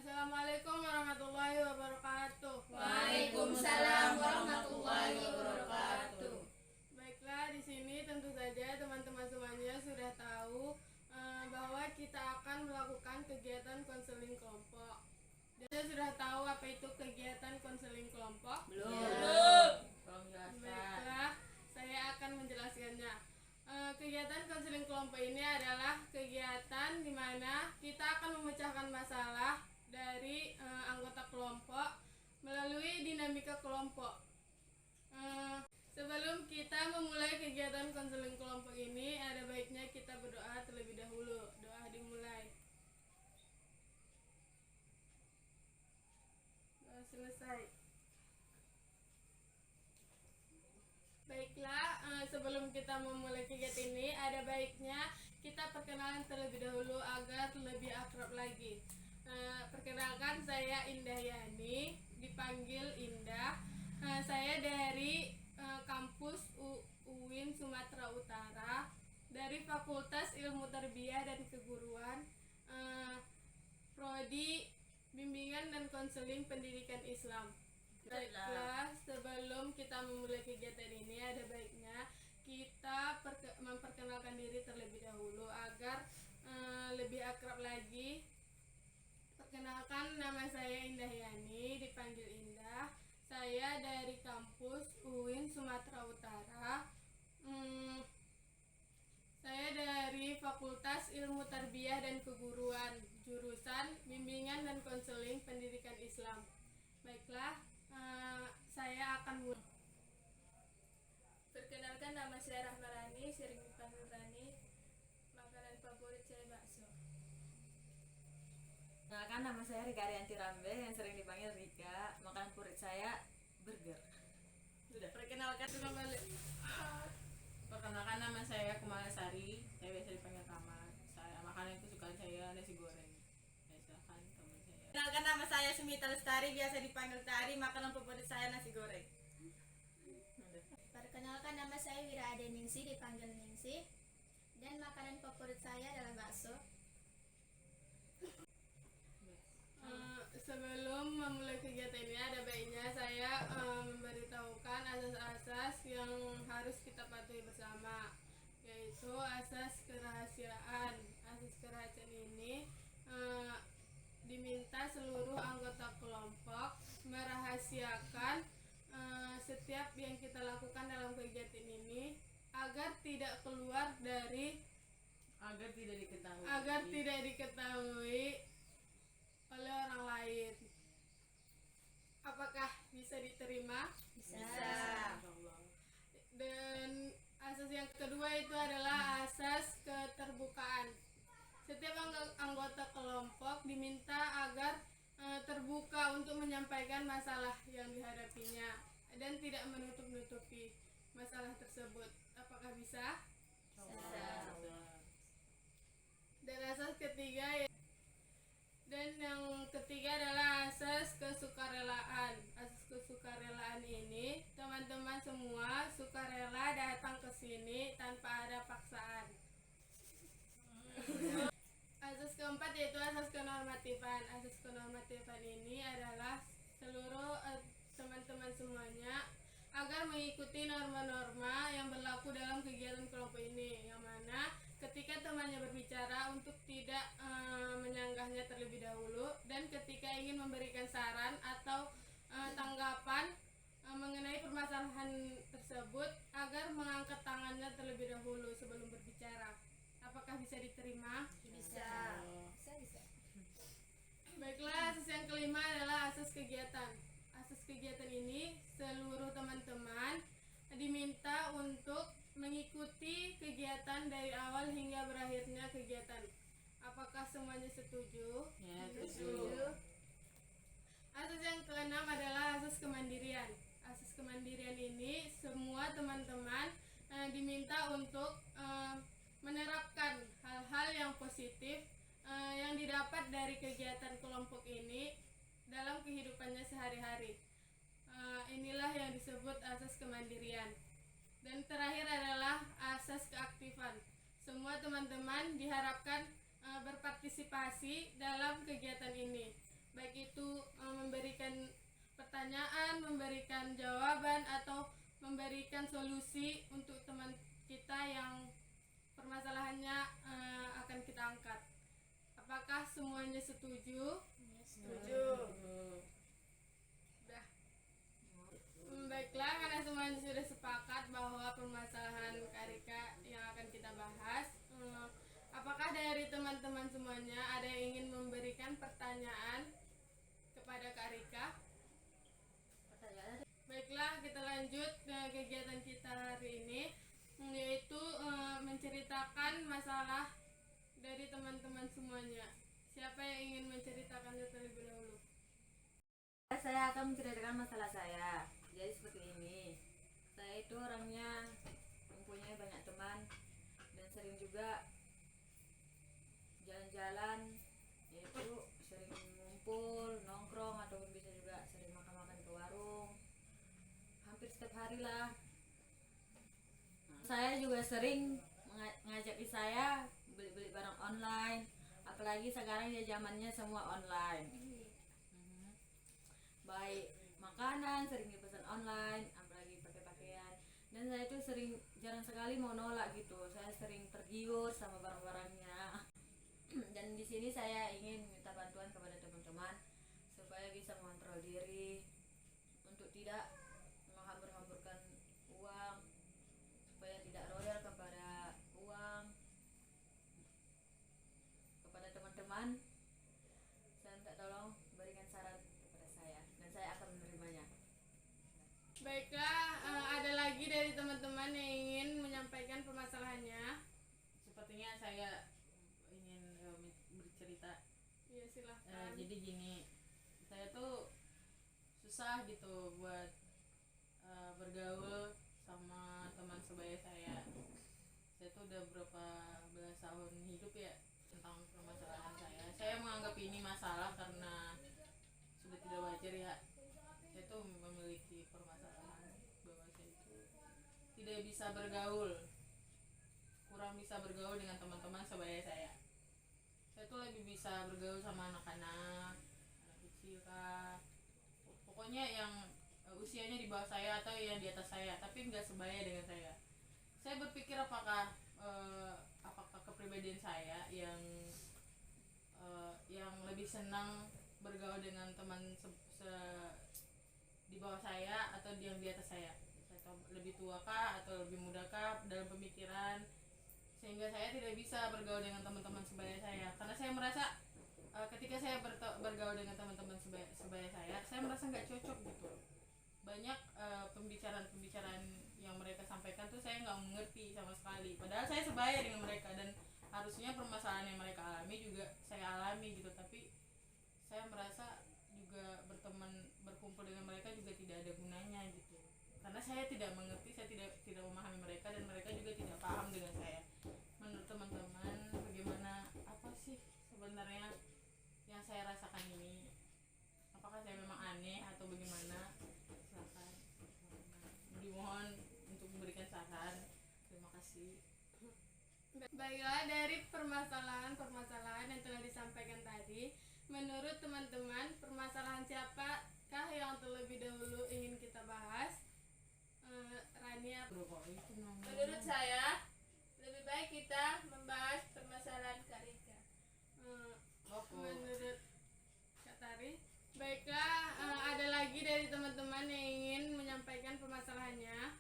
Assalamualaikum warahmatullahi wabarakatuh. Waalaikumsalam warahmatullahi wabarakatuh. Baiklah, di sini tentu saja teman-teman semuanya sudah tahu bahwa kita akan melakukan kegiatan konseling kelompok. Jadi sudah tahu apa itu kegiatan konseling kelompok? Belum. Baiklah, saya akan menjelaskannya. Kegiatan konseling kelompok ini adalah kegiatan di mana kita akan memecahkan masalah dari anggota kelompok melalui dinamika kelompok. Sebelum kita memulai kegiatan konseling kelompok ini, ada baiknya kita berdoa terlebih dahulu. Doa dimulai. Doa selesai. Baiklah, sebelum kita memulai kegiatan ini, ada baiknya kita perkenalan terlebih dahulu agar lebih akrab lagi. Perkenalkan, saya Indah Yani, dipanggil Indah. Saya dari kampus UIN Sumatera Utara, dari Fakultas Ilmu Tarbiyah dan Keguruan, Prodi Bimbingan dan Konseling Pendidikan Islam. Baiklah, sebelum kita memulai kegiatan ini, ada baiknya kita memperkenalkan diri terlebih dahulu agar lebih akrab lagi. Perkenalkan, nama saya Indah Yani, dipanggil Indah. Saya dari kampus UIN Sumatera Utara. Saya dari Fakultas Ilmu Tarbiyah dan Keguruan, jurusan Bimbingan dan Konseling Pendidikan Islam. Baiklah, saya akan mulai. Perkenalkan, nama saya Rahmarani, sering dipanggil Rani. Makanan favorit saya bakso. Perkenalkan, nama saya Rika Arianti Rambe yang sering dipanggil Rika. Makanan favorit saya burger. Sudah. Perkenalkan kembali. Perkenalkan, nama saya Kumalasari, saya biasa dipanggil Kamar. Makanan kesukaan saya nasi goreng. Silakan teman saya. Perkenalkan, nama saya Sumita Lestari, biasa dipanggil Tari. Makanan favorit saya nasi goreng. Perkenalkan, nama saya Wira Ade Ningsi, dipanggil Ningsi. Dan makanan favorit saya adalah bakso. Sebelum memulai kegiatan ini, ada baiknya saya memberitahukan asas-asas yang harus kita patuhi bersama, yaitu asas kerahasiaan. Asas kerahasiaan ini diminta seluruh anggota kelompok merahasiakan setiap yang kita lakukan dalam kegiatan ini agar tidak keluar dari agar tidak diketahui oleh orang lain. Apakah bisa diterima? Bisa. Dan asas yang kedua itu adalah asas keterbukaan. Setiap anggota kelompok diminta agar terbuka untuk menyampaikan masalah yang dihadapinya dan tidak menutup-nutupi masalah tersebut. Apakah bisa? Bisa. Dan asas ketiga yang ketiga adalah asas kesukarelaan. Asas kesukarelaan ini, teman-teman semua sukarela datang ke sini tanpa ada paksaan. Asas keempat yaitu asas kenormatifan. Asas kenormatifan ini adalah seluruh teman-teman semuanya agar mengikuti norma-norma yang berlaku dalam kegiatan kelompok ini, yang mana ketika temannya berbicara untuk tidak menyanggahnya terlebih dahulu, dan ketika ingin memberikan saran atau tanggapan mengenai permasalahan tersebut agar mengangkat tangannya terlebih dahulu sebelum berbicara. Apakah bisa diterima? Bisa. Bisa. Baiklah, asas yang kelima adalah asas kegiatan. Asas kegiatan ini seluruh teman-teman diminta untuk mengikuti kegiatan dari awal hingga berakhirnya kegiatan. Apakah semuanya setuju? Ya, Setuju. Asas yang keenam adalah asas kemandirian. Asas kemandirian ini semua teman-teman diminta untuk menerapkan hal-hal yang positif yang didapat dari kegiatan kelompok ini dalam kehidupannya sehari-hari. Inilah yang disebut asas kemandirian. Dan terakhir adalah asas keaktifan. Semua teman-teman diharapkan berpartisipasi dalam kegiatan ini. baik itu memberikan pertanyaan, memberikan jawaban, atau memberikan solusi untuk teman kita yang permasalahannya akan kita angkat. Apakah semuanya setuju? Setuju. Sudah. Baiklah, karena semuanya sudah sepakat bahwa permasalahan Kak Rika yang akan kita bahas, apakah dari teman-teman semuanya ada yang ingin memberikan pertanyaan kepada Kak Rika? Pertanyaannya Baiklah, kita lanjut ke kegiatan kita hari ini, yaitu menceritakan masalah dari teman-teman semuanya. Siapa yang ingin menceritakannya terlebih dahulu? saya akan menceritakan masalah saya. Jadi seperti ini, saya itu orangnya mempunyai banyak teman dan sering juga jalan-jalan, yaitu sering ngumpul, nongkrong, ataupun bisa juga sering makan-makan ke warung hampir setiap hari lah. Saya juga sering ngajaki saya beli-beli barang online, apalagi sekarang ya zamannya semua online. Baik makanan sering dipesan online, apalagi pakai pakaian. Dan saya itu jarang sekali mau nolak gitu. Saya sering tergiur sama barang-barangnya. Dan di sini saya ingin minta bantuan kepada teman-teman supaya bisa mengontrol diri untuk tidak menghambur-hamburkan uang, supaya tidak royal kepada uang. Kepada teman-teman saya minta tolong berikan saran kepada saya dan saya akan menerimanya. Baiklah, ada lagi dari teman-teman yang ingin menyampaikan permasalahannya? Sepertinya saya ingin bercerita. Ya, silahkan. Jadi gini, saya tuh susah gitu buat bergaul sama teman sebaya saya. Saya tuh udah berapa belas tahun hidup ya tentang permasalahan saya. Saya menganggap ini masalah karena sudah tidak wajar ya. Saya tuh memiliki permasalahan bahwa saya itu tidak bisa bergaul, kurang bisa bergaul dengan teman-teman sebaya saya. Saya tuh lebih bisa bergaul sama anak-anak kecil kah, pokoknya yang usianya di bawah saya atau yang di atas saya, tapi nggak sebaya dengan saya. Saya berpikir apakah kepribadian saya yang lebih senang bergaul dengan teman di bawah saya atau yang di atas saya lebih tua kah atau lebih muda kah dalam pemikiran, sehingga saya tidak bisa bergaul dengan teman-teman sebaya saya karena saya merasa ketika saya bergaul dengan teman-teman sebaya saya merasa nggak cocok gitu. Banyak pembicaraan yang mereka sampaikan tuh saya nggak mengerti sama sekali, padahal saya sebaya dengan mereka dan harusnya permasalahan yang mereka alami juga saya alami gitu, tapi saya merasa juga berkumpul dengan mereka juga tidak ada gunanya gitu, karena saya tidak mengerti, saya tidak memahami mereka dan mereka juga tidak paham dengan saya. Menurut teman-teman bagaimana, apa sih sebenarnya yang saya rasakan ini? Apakah saya memang aneh atau bagaimana? Silakan dimohon untuk memberikan saran. Terima kasih. Baiklah, dari permasalahan yang telah disampaikan tadi, menurut teman-teman permasalahan siapakah yang terlebih dahulu ingin kita bahas? Rani, Menurut saya lebih baik kita membahas permasalahan Kak Rika. menurut Kak Tari. Baiklah, ada lagi dari teman-teman yang ingin menyampaikan permasalahannya?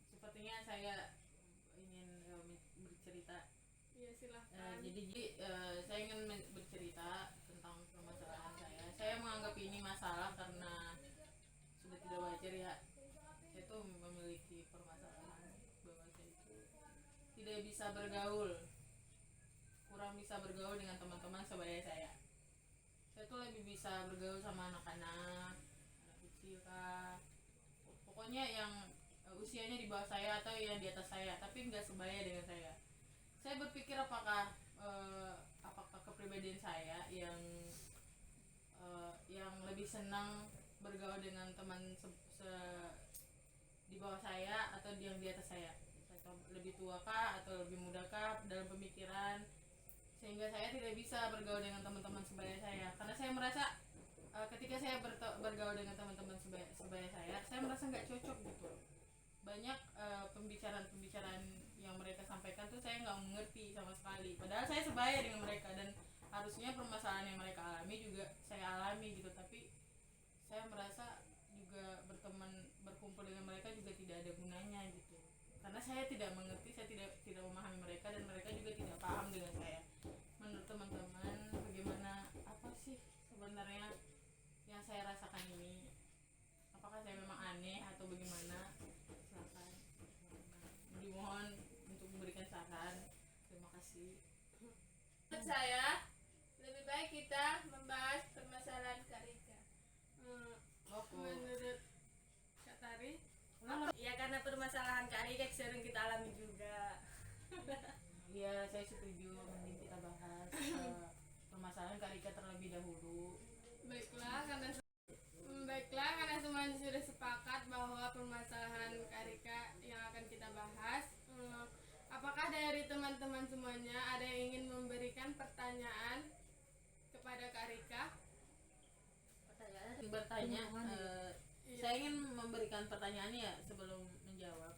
Sepertinya saya ingin bercerita. Ya, silahkan. Jadi saya ingin bercerita tentang permasalahan saya. Saya menganggap ini masalah karena sudah tidak wajar ya. Saya tuh memiliki permasalahan bahwa saya itu tidak bisa bergaul, kurang bisa bergaul dengan teman-teman sebaya saya. Saya tuh lebih bisa bergaul sama anak-anak kecil kah, pokoknya yang usianya di bawah saya atau yang di atas saya, tapi nggak sebaya dengan saya. Saya berpikir apakah kepribadian saya yang lebih senang bergaul dengan teman di bawah saya atau yang di atas saya lebih tua kah atau lebih muda kah dalam pemikiran, sehingga saya tidak bisa bergaul dengan teman-teman sebaya saya karena saya merasa saya bergaul dengan teman-teman sebaya saya merasa nggak cocok gitu. Banyak pembicaraan yang mereka sampaikan tuh saya nggak mengerti sama sekali, padahal saya sebaya dengan mereka dan harusnya permasalahan yang mereka alami juga saya alami gitu, tapi saya merasa juga berkumpul dengan mereka juga tidak ada gunanya gitu, karena saya tidak mengerti, saya tidak memahami mereka dan mereka juga tidak paham dengan saya. Menurut teman-teman bagaimana, apa sih sebenarnya yang saya rasakan ini? Apakah saya memang aneh atau bagaimana? Silakan dimohon untuk memberikan saran. Terima kasih. Menurut saya lebih baik kita membahas permasalahan Kak Rika. Menurut Kak Tari, Ya karena permasalahan Kak Rika sering kita alami juga. Iya, saya setuju. Mending kita bahas permasalahan Kak Rika terlebih dahulu. Baiklah, karena semuanya sudah sepakat bahwa permasalahan Kak Rika yang akan kita bahas. Apakah dari teman-teman semuanya ada yang ingin memberikan pertanyaan kepada Kak Rika? Bertanya, saya ingin memberikan pertanyaan ya sebelum menjawab.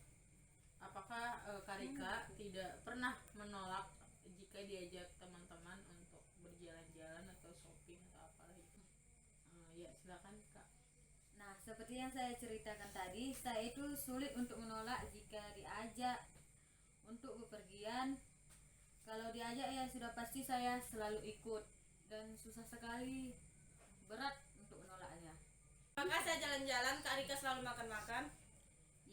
Apakah Kak Rika tidak pernah menolak jika diajak teman-teman untuk berjalan-jalan atau shopping atau apalah itu? Ya silakan Kak. Nah, seperti yang saya ceritakan tadi, saya itu sulit untuk menolak jika diajak untuk bepergian. Kalau diajak ya sudah pasti saya selalu ikut dan susah sekali, berat untuk menolaknya. Maka saya jalan-jalan, Kak Rika selalu makan-makan.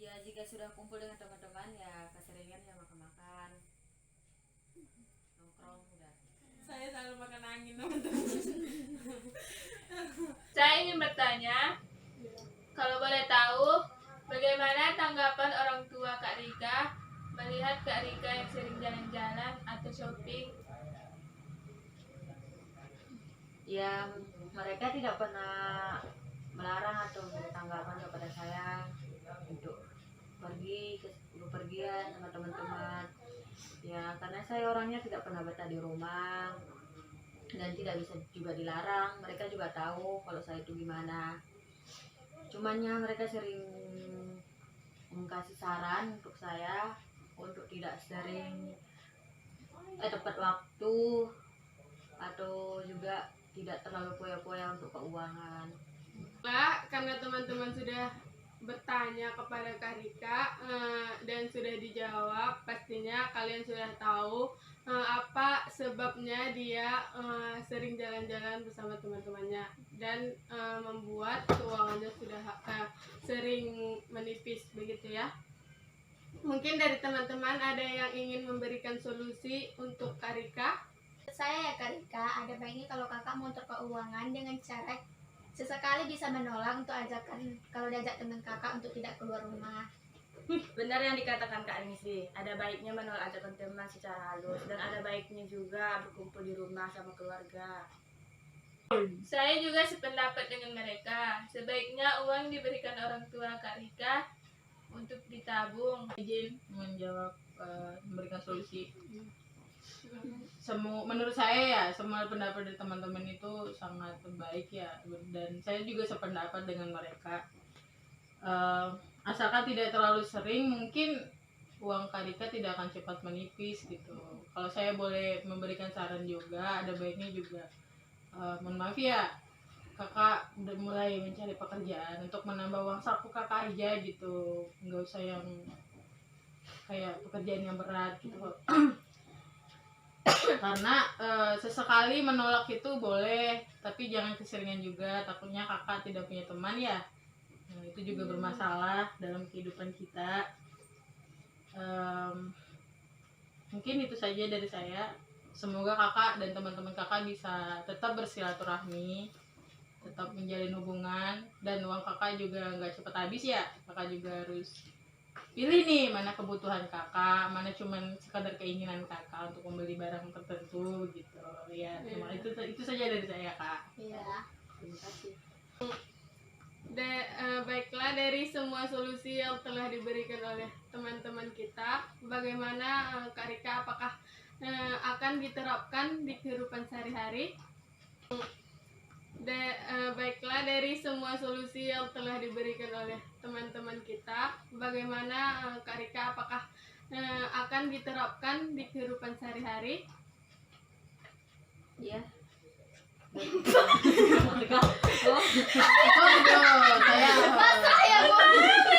Ya jika sudah kumpul dengan teman-teman ya keseringan ya makan-makan, nongkrong udah. Saya selalu makan angin, teman-teman. Saya ingin bertanya, kalau boleh tahu, bagaimana tanggapan orang tua Kak Rika melihat Kak Rika yang sering jalan-jalan atau shopping? Ya mereka tidak pernah melarang atau memberi tanggapan kepada saya untuk pergi ke bepergian sama teman-teman. Ya karena saya orangnya tidak pernah betah di rumah dan tidak bisa juga dilarang. Mereka juga tahu kalau saya itu gimana. Cumannya mereka sering kasih saran untuk saya untuk tidak sering tepat waktu atau juga tidak terlalu poya-poya untuk keuangan. Karena teman-teman sudah bertanya kepada Kak Rika dan sudah dijawab, pastinya kalian sudah tahu apa sebabnya dia sering jalan-jalan bersama teman-temannya dan membuat keuangannya sudah sering menipis begitu ya. Mungkin dari teman-teman ada yang ingin memberikan solusi untuk Kak Rika? Menurut saya ya Kak Rika, ada baiknya kalau kakak mengatur keuangan dengan cara sesekali bisa menolak untuk ajakan kalau diajak teman kakak untuk tidak keluar rumah. Benar yang dikatakan Kak Nisi, ada baiknya menolak ajakan teman secara halus dan ada baiknya juga berkumpul di rumah sama keluarga. Saya juga sependapat dengan mereka. Sebaiknya uang diberikan orang tua Kak Rika untuk ditabung. Izin menjawab, memberikan solusi. Menurut saya ya semua pendapat dari teman-teman itu sangat baik ya, dan saya juga sependapat dengan mereka. Asalkan tidak terlalu sering, mungkin uang Kak Rika tidak akan cepat menipis gitu. Kalau saya boleh memberikan saran juga, ada baiknya juga mohon maaf ya, kakak udah mulai mencari pekerjaan untuk menambah uang saku kakak aja gitu, nggak usah yang kayak pekerjaan yang berat gitu. Karena sesekali menolak itu boleh, tapi jangan keseringan juga, takutnya kakak tidak punya teman ya. Nah, itu juga bermasalah dalam kehidupan kita. Mungkin itu saja dari saya. Semoga kakak dan teman-teman kakak bisa tetap bersilaturahmi, tetap menjalin hubungan, dan uang kakak juga nggak cepat habis ya. Kakak juga harus pilih nih mana kebutuhan kakak, mana cuman sekadar keinginan kakak untuk membeli barang tertentu gitu ya. Cuma itu saja dari saya Kak. Iya. Terima kasih. Baiklah, dari semua solusi yang telah diberikan oleh teman-teman kita, bagaimana Kak Rika, apakah akan diterapkan di kehidupan sehari-hari? Baiklah, dari dari semua solusi yang telah diberikan oleh teman-teman kita, bagaimana Kak Rika, apakah akan diterapkan di kehidupan sehari-hari? Iya.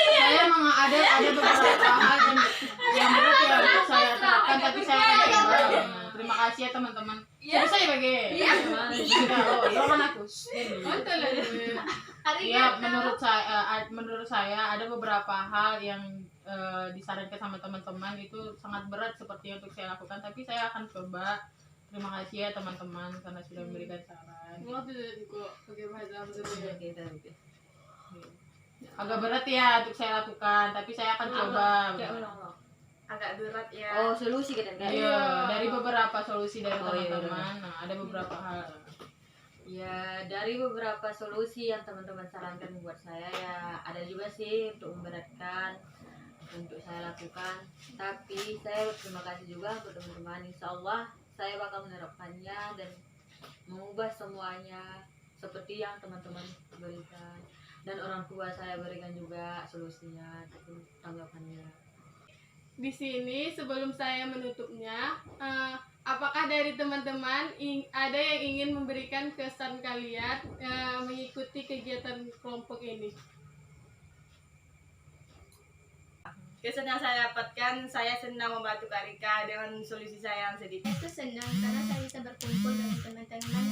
Saya emang ada beberapa hal yang berat ya untuk saya terapkan, tapi saya akan coba. Terima kasih ya teman-teman. Bisa ya bagi. Oh kan aku. Ya menurut saya ada beberapa hal yang disarankan sama teman-teman itu sangat berat seperti yang untuk saya lakukan, tapi saya akan coba. Terima kasih ya teman-teman karena sudah memberikan saran. Agak berat ya untuk saya lakukan, tapi saya akan coba. Agak berat ya. Oh, solusi kan enggak? Iya, dari beberapa solusi dari teman-teman. Nah, ada beberapa hal. Ya, dari beberapa solusi yang teman-teman sarankan buat saya ya ada juga sih untuk memberatkan untuk saya lakukan. Tapi saya berterima kasih juga untuk teman-teman. Insya Allah saya bakal menerapkannya dan mengubah semuanya seperti yang teman-teman berikan, dan orang tua saya berikan juga solusinya, itu tanggapannya. Di sini sebelum saya menutupnya, apakah dari teman-teman ada yang ingin memberikan kesan kalian mengikuti kegiatan kelompok ini? Kesan yang saya dapatkan, saya senang membantu Kak Rika dengan solusi saya yang sedikit. Itu senang karena saya bisa berkumpul dengan teman-teman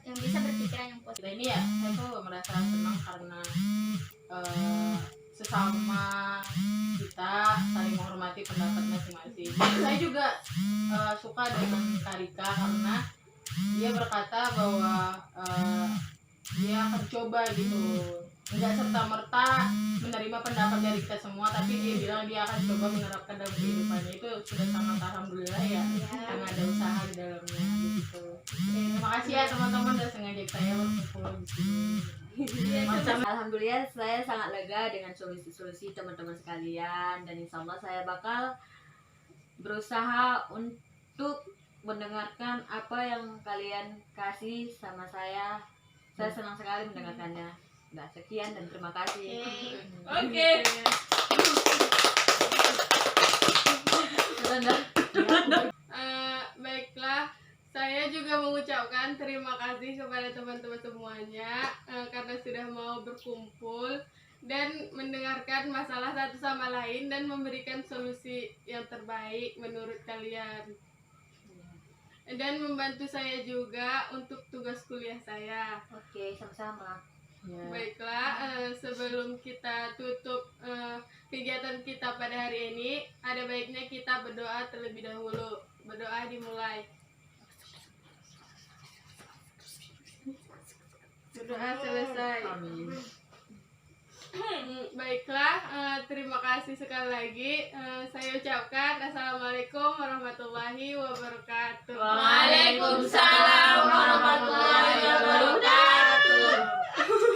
yang bisa berpikiran yang positif. Kita ini ya, saya tuh merasa senang karena sesama kita saling menghormati pendapat masing-masing. Saya juga suka dengan Kak Rika karena dia berkata bahwa dia akan coba gitu, nggak serta-merta menerima pendapat dari kita semua, tapi dia bilang dia akan coba menerapkan dalam kehidupannya. Itu sudah sangat alhamdulillah ya, karena ada usaha di dalamnya begitu. Terima kasih ya teman-teman udah sengaja saya berkumpul di sini. Alhamdulillah saya sangat lega dengan solusi-solusi teman-teman sekalian, dan insya Allah saya bakal berusaha untuk mendengarkan apa yang kalian kasih sama saya. Saya senang sekali mendengarkannya. Nah, sekian dan terima kasih. Oke. Baiklah, saya juga mengucapkan terima kasih kepada teman-teman semuanya karena sudah mau berkumpul dan mendengarkan masalah satu sama lain dan memberikan solusi yang terbaik menurut kalian, dan membantu saya juga untuk tugas kuliah saya. Oke, sama-sama. Ya. Baiklah, sebelum kita tutup kegiatan kita pada hari ini, ada baiknya kita berdoa terlebih dahulu. Berdoa dimulai. Berdoa selesai. Amin. Baiklah, terima kasih sekali lagi. Saya ucapkan Assalamualaikum warahmatullahi wabarakatuh. Waalaikumsalam warahmatullahi wabarakatuh.